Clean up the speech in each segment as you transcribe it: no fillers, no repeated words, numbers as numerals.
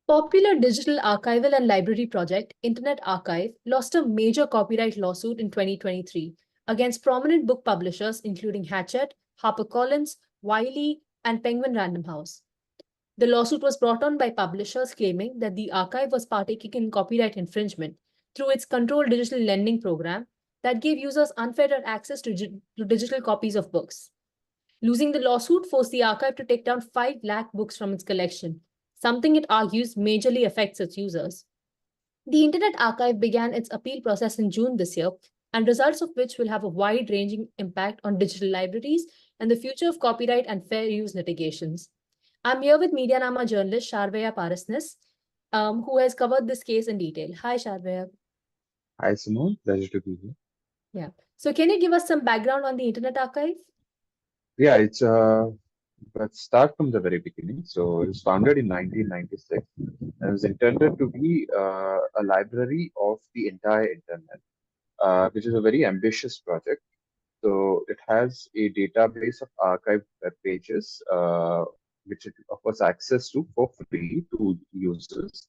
Popular digital archival and library project, Internet Archive, lost a major copyright lawsuit in 2023 against prominent book publishers including Hachette, HarperCollins, Wiley, and Penguin Random House. The lawsuit was brought on by publishers claiming that the archive was partaking in copyright infringement through its controlled digital lending program that gave users unfettered access to digital copies of books. Losing the lawsuit forced the archive to take down 5 lakh books from its collection, something it argues majorly affects its users. The Internet Archive began its appeal process in June this year, and results of which will have a wide ranging impact on digital libraries and the future of copyright and fair use litigations. I'm here with MediaNama journalist Sharvaya Parasnis, who has covered this case in detail. Hi, Sharvaya. Hi, Simone. Pleasure to be here. Yeah. So, can you give us some background on the Internet Archive? Yeah, let's start from the very beginning. So it was founded in 1996 and it was intended to be a library of the entire internet, which is a very ambitious project. So it has a database of archived web pages, which it offers access to for free to users.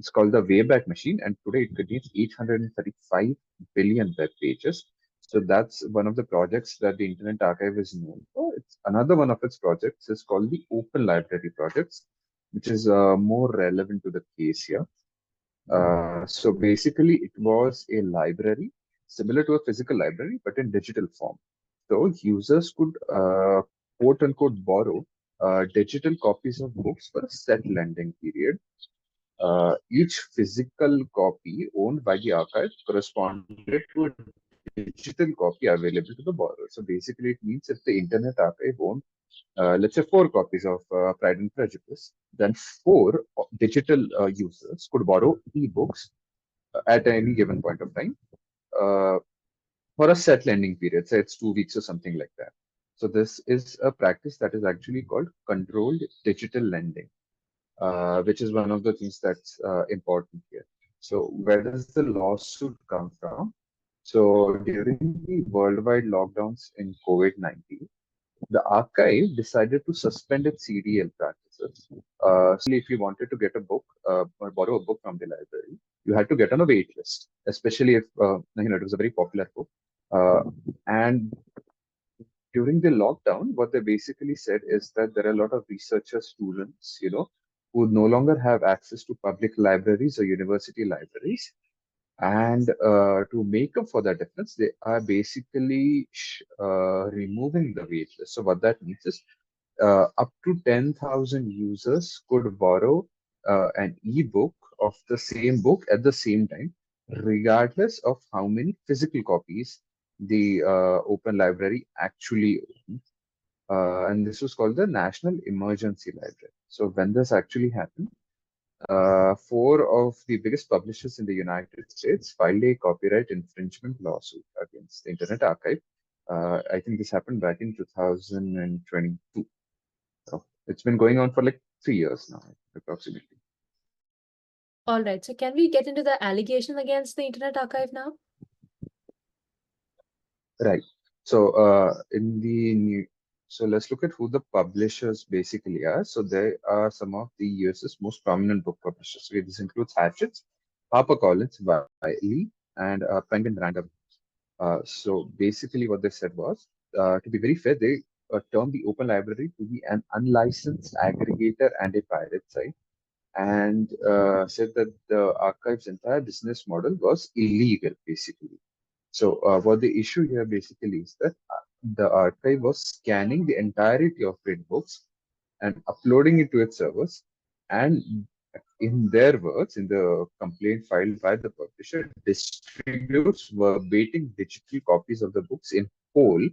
It's called the Wayback Machine, and today it contains 835 billion web pages. So that's one of the projects that the Internet Archive is known for. It's another one of its projects is called the Open Library Projects, which is more relevant to the case here. So basically, it was a library similar to a physical library, but in digital form. So users could quote unquote borrow digital copies of books for a set lending period. Each physical copy owned by the archive corresponded to a digital copy available to the borrower. So basically, it means if the Internet Archive owned, let's say, 4 copies of Pride and Prejudice, then four digital users could borrow e-books at any given point of time uh, for a set lending period, say it's 2 weeks or something like that. So this is a practice that is actually called controlled digital lending, which is one of the things that's important here. So where does the lawsuit come from? So during the worldwide lockdowns in COVID-19, the archive decided to suspend its CDL practices. So if you wanted to get a book or borrow a book from the library, you had to get on a wait list, especially if it was a very popular book. And during the lockdown, what they basically said is that there are a lot of researcher students, who no longer have access to public libraries or university libraries. And to make up for that difference, they are basically removing the waitlist. So what that means is up to 10,000 users could borrow an ebook of the same book at the same time, regardless of how many physical copies the open library actually owns. And this was called the National Emergency Library. So when this actually happened, 4 of the biggest publishers in the United States filed a copyright infringement lawsuit against the Internet Archive. I think this happened back in 2022. So it's been going on for like 3 years now, approximately. All right. So, can we get into the allegation against the Internet Archive now? Right. So so let's look at who the publishers basically are. So they are some of the US's most prominent book publishers. So this includes Hachette, HarperCollins, Wiley, and Penguin Random. So basically, what they said was, to be very fair, they termed the Open Library to be an unlicensed aggregator and a pirate site, and said that the archive's entire business model was illegal, basically. So what the issue here basically is that the archive was scanning the entirety of print books and uploading it to its servers. And in their words, in the complaint filed by the publisher, distributes verbatim digital copies of the books in whole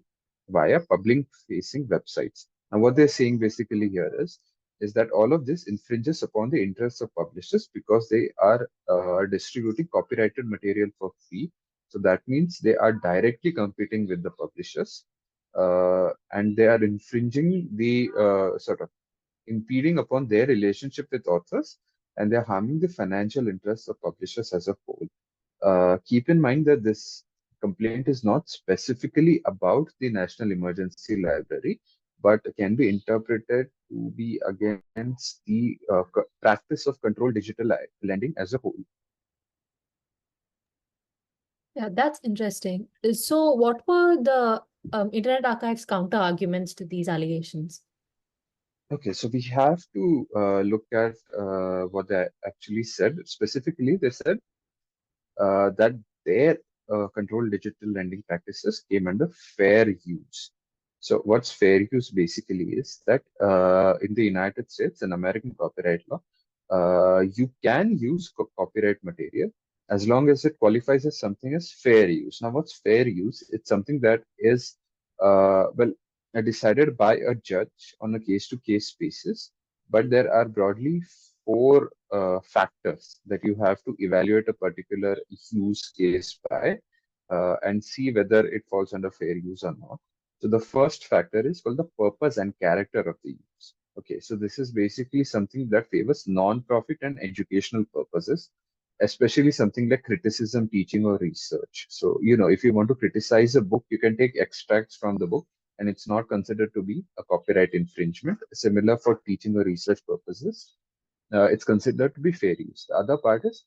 via public-facing websites. And what they're saying basically here is that all of this infringes upon the interests of publishers because they are distributing copyrighted material for free. So that means they are directly competing with the publishers, and they are infringing the sort of impeding upon their relationship with authors, and they're harming the financial interests of publishers as a whole. Keep in mind that this complaint is not specifically about the National Emergency Library, but can be interpreted to be against the practice of controlled digital lending as a whole. Yeah, that's interesting. So, what were the Internet Archive's counter arguments to these allegations? Okay, so we have to look at what they actually said. Specifically, they said that their controlled digital lending practices came under fair use. So, what's fair use basically is that in the United States and American copyright law, you can use copyright material as long as it qualifies as something as fair use. Now, what's fair use? It's something that is well decided by a judge on a case-to-case basis, but there are broadly four factors that you have to evaluate a particular use case by and see whether it falls under fair use or not. So the first factor is called the purpose and character of the use. Okay, so this is basically something that favors non-profit and educational purposes, especially something like criticism, teaching, or research. So, if you want to criticize a book, you can take extracts from the book and it's not considered to be a copyright infringement. Similar for teaching or research purposes, it's considered to be fair use. The other part is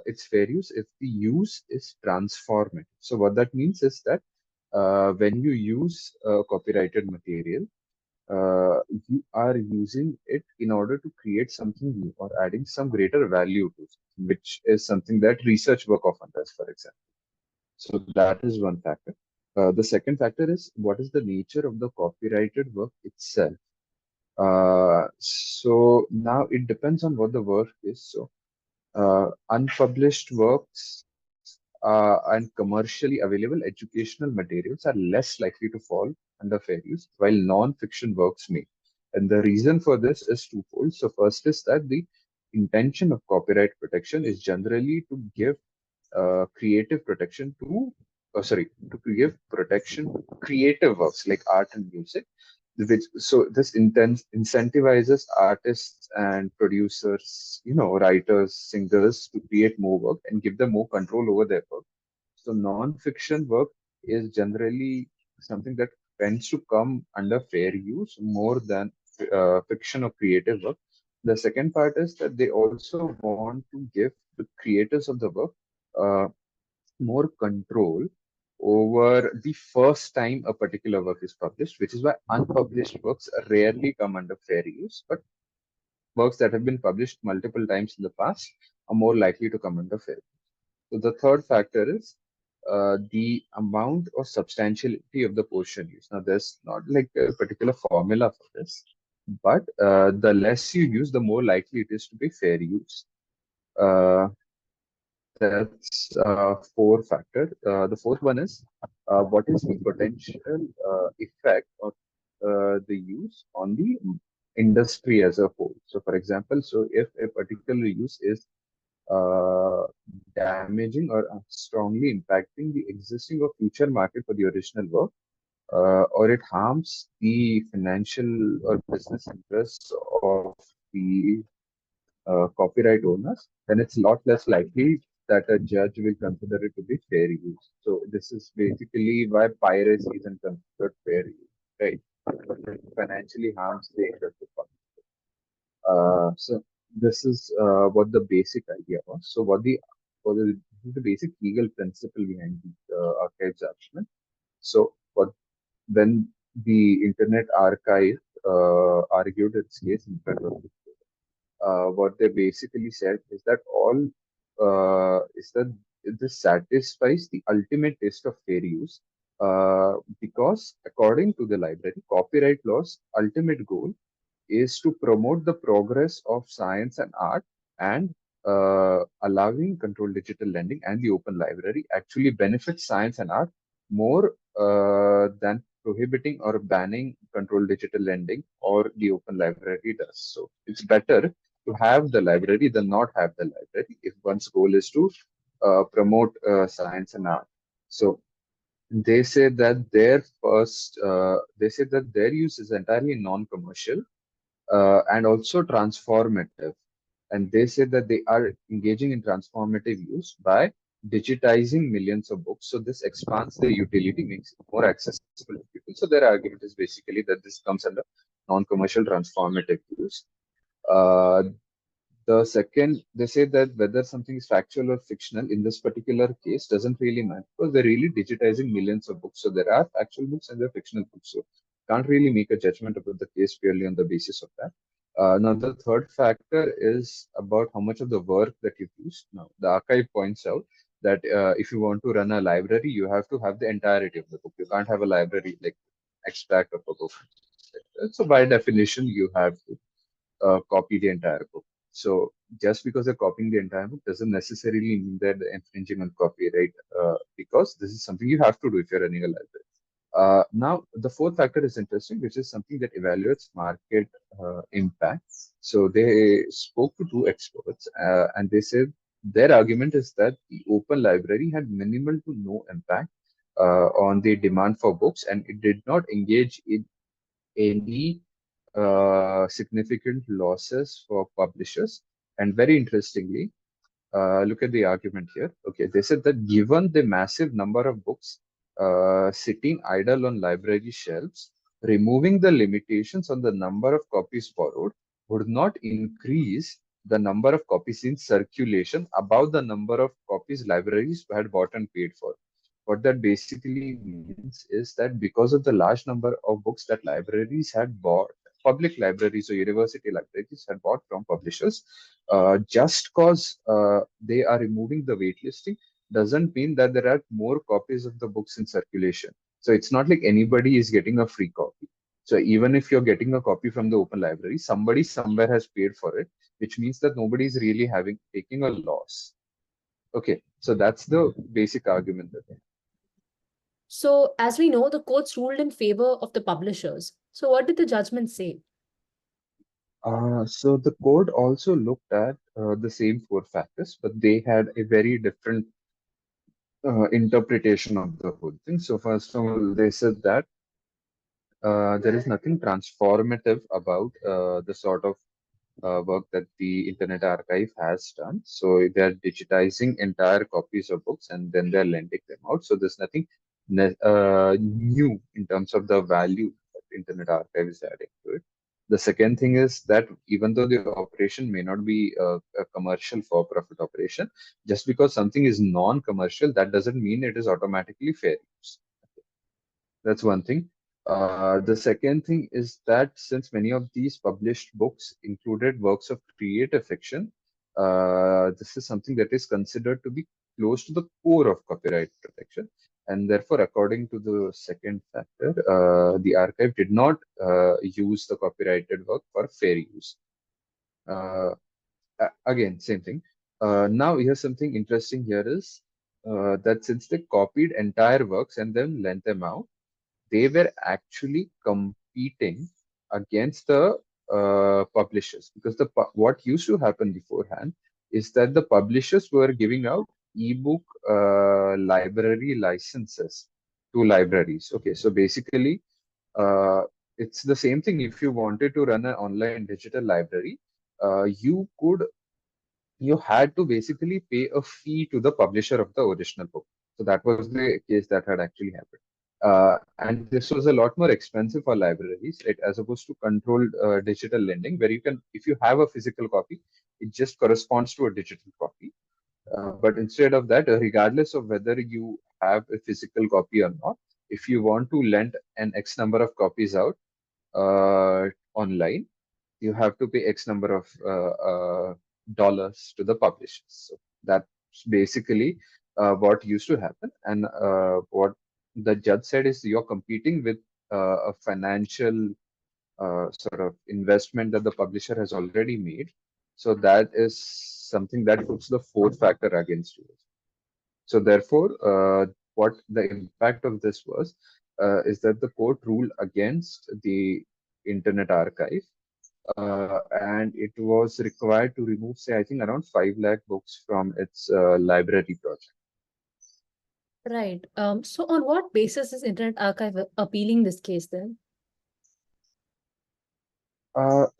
it's fair use if the use is transformative. So what that means is that when you use copyrighted material, you are using it in order to create something new or adding some greater value to it, which is something that research work often does, for example. So that is one factor. The second factor is what is the nature of the copyrighted work itself. So now it depends on what the work is. So unpublished works and commercially available educational materials are less likely to fall under fair use, while non-fiction works may. And the reason for this is twofold. So first is that the intention of copyright protection is generally to give creative protection to, to give protection to creative works like art and music, which so this incentivizes artists and producers, writers, singers to create more work and give them more control over their work. So non-fiction work is generally something that tends to come under fair use more than fiction or creative work. The second part is that they also want to give the creators of the work uh, more control over the first time a particular work is published, which is why unpublished works rarely come under fair use, but works that have been published multiple times in the past are more likely to come under fair use. So the third factor is the amount or substantiality of the portion used. Now, there's not like a particular formula for this, but the less you use, the more likely it is to be fair use. Uh, that's four factor. The fourth one is what is the potential effect of the use on the industry as a whole. So, for example, so if a particular use is uh, damaging or strongly impacting the existing or future market for the original work, or it harms the financial or business interests of the copyright owners, then it's a lot less likely that a judge will consider it to be fair use. So this is basically why piracy isn't considered fair use, right? But it financially harms the interest of public. So this is what the basic idea was. So this is the basic legal principle behind the archive judgment. So what when the Internet Archive argued its case in front of what they basically said is that this satisfies the ultimate test of fair use because according to the library, copyright law's ultimate goal is to promote the progress of science and art, and allowing controlled digital lending and the open library actually benefits science and art more than prohibiting or banning controlled digital lending or the open library does. So it's better to have the library than not have the library if one's goal is to promote science and art. So they say that their use is entirely non-commercial and also transformative. And they say that they are engaging in transformative use by digitizing millions of books. So this expands the utility, makes it more accessible to people. So their argument is basically that this comes under non-commercial transformative use. Uh, the second, they say that whether something is factual or fictional in this particular case doesn't really matter because they're really digitizing millions of books. So there are factual books and there are fictional books. So can't really make a judgment about the case purely on the basis of that. Now the third factor is about how much of the work that you've used. Now the archive points out that if you want to run a library, you have to have the entirety of the book. You can't have a library like extract of a book. So by definition, you have to copy the entire book. So just because they're copying the entire book doesn't necessarily mean that they're infringing on copyright, because this is something you have to do if you're running a library. Now, the fourth factor is interesting, which is something that evaluates market impact. So they spoke to two experts, and they said their argument is that the open library had minimal to no impact on the demand for books, and it did not engage in any significant losses for publishers. And very interestingly, look at the argument here. Okay, they said that given the massive number of books sitting idle on library shelves, removing the limitations on the number of copies borrowed would not increase the number of copies in circulation above the number of copies libraries had bought and paid for. What that basically means is that because of the large number of books that libraries had bought, public libraries or university libraries had bought from publishers, just cause they are removing the waitlisting doesn't mean that there are more copies of the books in circulation. So it's not like anybody is getting a free copy. So even if you're getting a copy from the open library, somebody somewhere has paid for it, which means that nobody is really having taking a loss. Okay, so that's the basic argument that they have. So, as we know, the courts ruled in favor of the publishers. So, what did the judgment say? So the court also looked at the same four factors, but they had a very different interpretation of the whole thing. So first of all, they said that there is nothing transformative about the sort of work that the Internet Archive has done. So they're digitizing entire copies of books and then they're lending them out. So there's nothing new in terms of the value that Internet Archive is adding to it. The second thing is that even though the operation may not be a commercial for-profit operation, just because something is non-commercial, that doesn't mean it is automatically fair use. That's one thing. The second thing is that since many of these published books included works of creative fiction, this is something that is considered to be close to the core of copyright protection. And therefore, according to the second factor, the archive did not use the copyrighted work for fair use. Uh, Again, same thing. Now, here's something interesting here is that since they copied entire works and then lent them out, they were actually competing against the publishers because what used to happen beforehand is that the publishers were giving out ebook library licenses to libraries. Okay, so basically, uh, it's the same thing. If you wanted to run an online digital library, you had to basically pay a fee to the publisher of the original book. So that was the case that had actually happened. And this was a lot more expensive for libraries, right, as opposed to controlled digital lending, where you can, if you have a physical copy, it just corresponds to a digital copy. But instead of that, regardless of whether you have a physical copy or not, if you want to lend an X number of copies out online, you have to pay X number of dollars to the publishers. So that's basically what used to happen. And what the judge said is you're competing with a financial sort of investment that the publisher has already made. So that is something that puts the fourth factor against you. So therefore, what the impact of this was is that the court ruled against the Internet Archive, and it was required to remove, say, I think around 5 lakh books from its library project. Right. So, on what basis is Internet Archive appealing this case then?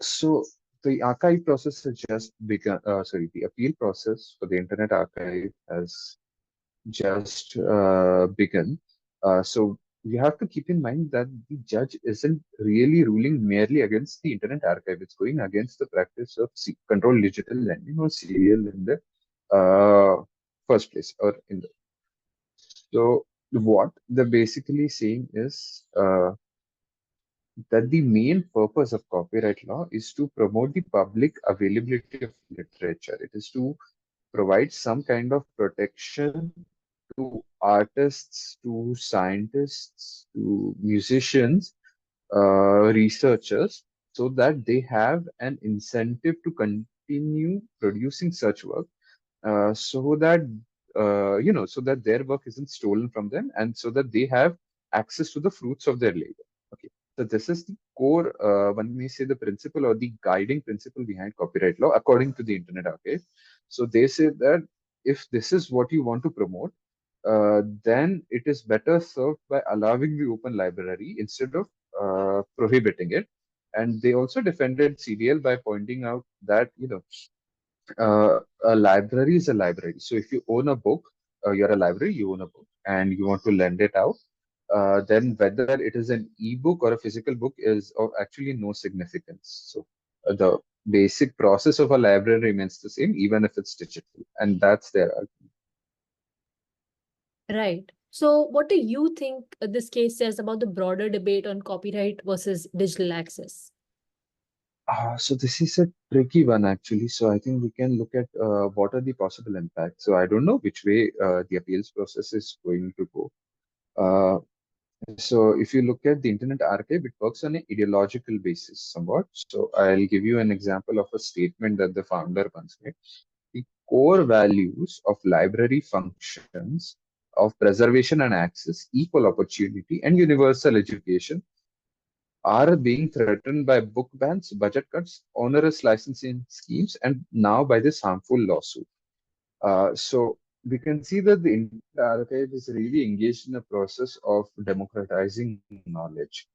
So the archive process has just begun. Sorry, the appeal process for the Internet Archive has just begun. So you have to keep in mind that the judge isn't really ruling merely against the Internet Archive. It's going against the practice of controlled digital lending or serial in the first place or in the. So what they're basically saying is that the main purpose of copyright law is to promote the public availability of literature. It is to provide some kind of protection to artists, to scientists, to musicians, researchers, so that they have an incentive to continue producing such work, so that so that their work isn't stolen from them, and so that they have access to the fruits of their labor. Okay, so this is the core, when we say the principle or the guiding principle behind copyright law, according to the Internet Archive. So they say that if this is what you want to promote, then it is better served by allowing the open library instead of prohibiting it. And they also defended CDL by pointing out that a library is a library. So if you own a book, you're a library, you own a book, and you want to lend it out, then whether it is an ebook or a physical book is of actually no significance. So the basic process of a library remains the same, even if it's digital, and that's their argument. Right. So, what do you think this case says about the broader debate on copyright versus digital access? So this is a tricky one actually. So I think we can look at what are the possible impacts. So I don't know which way the appeals process is going to go. Uh, So if you look at the Internet Archive, it works on an ideological basis somewhat. So I'll give you an example of a statement that the founder once made. The core values of library functions of preservation and access, equal opportunity, and universal education are being threatened by book bans, budget cuts, onerous licensing schemes, and now by this harmful lawsuit. So we can see that the Internet Archive is really engaged in a process of democratizing knowledge.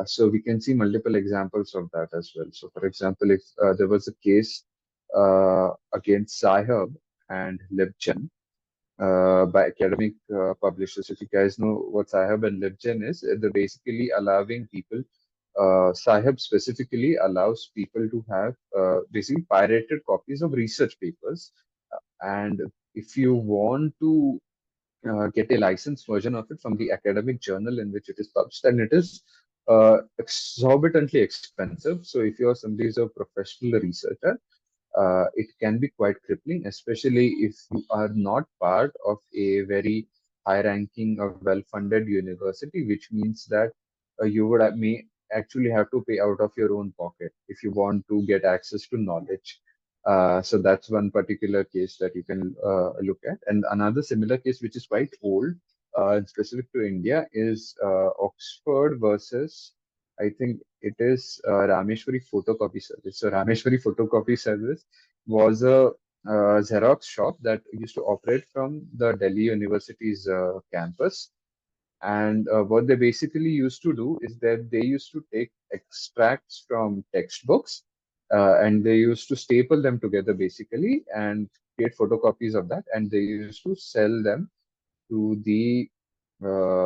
So we can see multiple examples of that as well. So, for example, if there was a case against Sci-Hub and LibGen by academic publishers. If you guys know what Sci-Hub and LibGen is, they're basically allowing people. Sci-Hub specifically allows people to have basically pirated copies of research papers, and if you want to get a licensed version of it from the academic journal in which it is published, and it is exorbitantly expensive. So if you're somebody who's a professional researcher, it can be quite crippling, especially if you are not part of a very high-ranking or well-funded university, which means that you would may actually have to pay out of your own pocket if you want to get access to knowledge. So that's one particular case that you can look at. And another similar case, which is quite old, and specific to India, is Oxford versus, I think it is Rameshwari Photocopy Service. So Rameshwari Photocopy Service was a Xerox shop that used to operate from the Delhi University's campus. And what they basically used to do is that they used to take extracts from textbooks, and they used to staple them together basically and create photocopies of that. And they used to sell them to the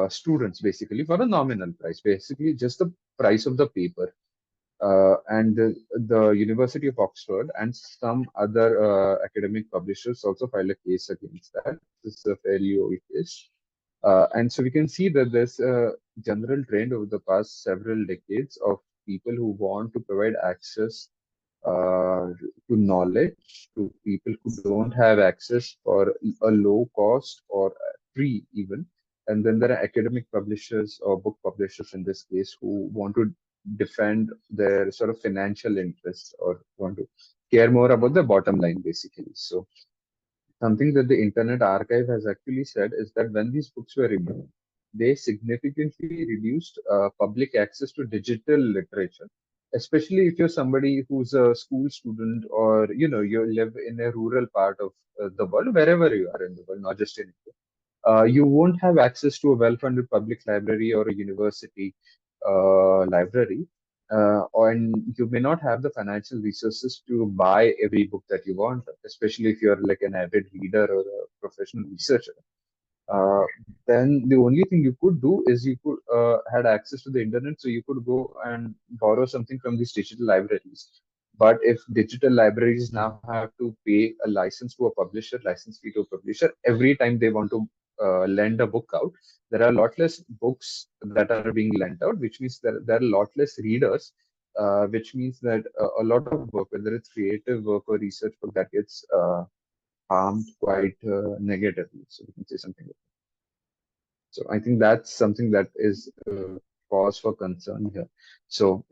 students basically for a nominal price, basically just the price of the paper. And the University of Oxford and some other academic publishers also filed a case against that. This is a fairly old case. And so we can see that there's a general trend over the past several decades of people who want to provide access to knowledge to people who don't have access for a low cost or free even. And then there are academic publishers or book publishers in this case who want to defend their sort of financial interests or want to care more about the bottom line basically. So something that the Internet Archive has actually said is that when these books were removed, they significantly reduced public access to digital literature, especially if you're somebody who's a school student or you live in a rural part of the world, wherever you are in the world, not just in India. You won't have access to a well-funded public library or a university library. and you may not have the financial resources to buy every book that you want, especially if you're like an avid reader or a professional researcher. uh, then the only thing you could do is you could had access to the internet, so you could go and borrow something from these digital libraries. But if digital libraries now have to pay a license to a publisher, license fee to a publisher every time they want to lend a book out, there are a lot less books that are being lent out, which means there are a lot less readers, which means that a lot of work, whether it's creative work or research work, that gets harmed quite negatively. So we can say something like that. So I think that's something that is cause for concern here. So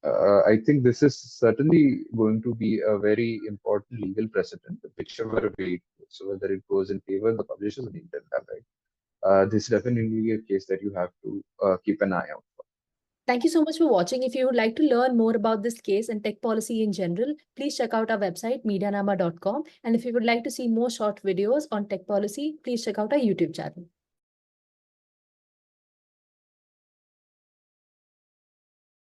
I think this is certainly going to be a very important legal precedent, whichever way it goes. So whether it goes in favor of the publishers or the internet, right? This is definitely a case that you have to keep an eye out for. Thank you so much for watching. If you would like to learn more about this case and tech policy in general, please check out our website, medianama.com. And if you would like to see more short videos on tech policy, please check out our YouTube channel.